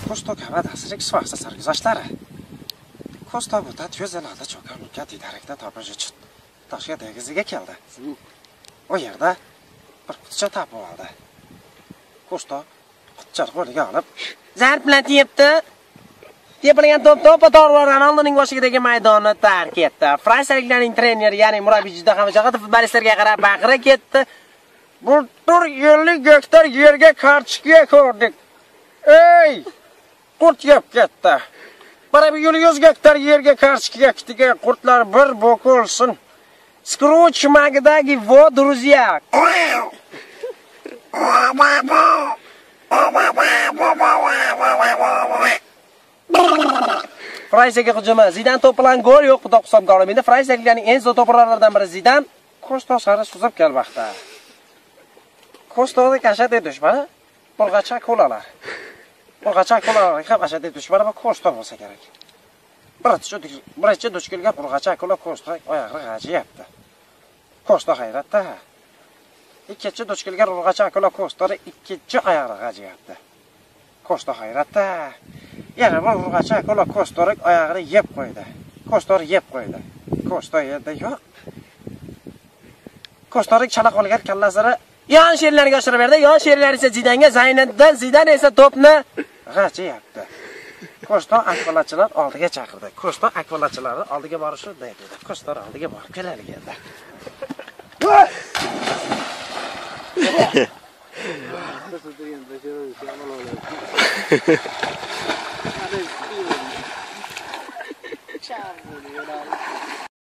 Ko'shtoq hava ta'siri kisvaqsa sarguzashtlari. Ko'shtoq o'ta tezlarda cho'kan mulkat idarakda topish uchun Toshkent dengiziga keldi. O yerda bir qutcha topib oldi. Ko'shtoq qutchani qo'liga olib, zarb bilan tepdi. Tepilgan to'p Ronaldoning boshidagi maydonni tark etdi. Fransiyaliklarning treneri, ya'ni murabbiy juda ham jag'at futbolistlarga qarab baqira ketdi. Bu tur 50 gektar yerga kartoshka ko'rdik. Ey! Qurt yeb ketdi. Mana bu 100 gektar yerga kartoshka ektigan qurtlar bir bo'kilsin. Skruch magidagi vo, друзья. Fransiyaga hujumi. Zidan to'p bilan gol yo'q, xudo hisobga olmaydi. Fransiyaliklarning eng zo'r to'plarlaridan biri Zidan Ko'shtoq sari suzib kelmoqda. Ko'shtoqning ashaddiy dushmani Burg'acha akulalar. Burg'acha akulalar ham ashaddiy dushmani va Ko'shtoq bo'lsa kerak. Birinchi duch kelgan Burg'acha akula Ko'shtoq oyog'ini g'ajiyapti. Ko'shtoq hayratda. Ikkinchi duch kelgan Burg'acha akula Ko'shtoqning ikkinchi oyog'ini g'ajiyapti. Ko'shtoq hayratda. Yana bir Burg'acha akula Ko'shtoqning oyog'ini yeb qo'ydi. Ko'shtoq yeb qo'ydi. Ko'shtoq yerda yo'q. Ko'shtoqning chala qolgan kallasini yon sherlarga oshirib berdi. Yon sherlar esa Zidanga Zaynatdan, Zidan esa to'pni g'ajiyapti. Ko'shtoq akvalachilar oldiga chaqirdi. Ko'shtoq akvalachilarni oldiga borishni dedi. Ko'shtoq oldiga borib keladi endi.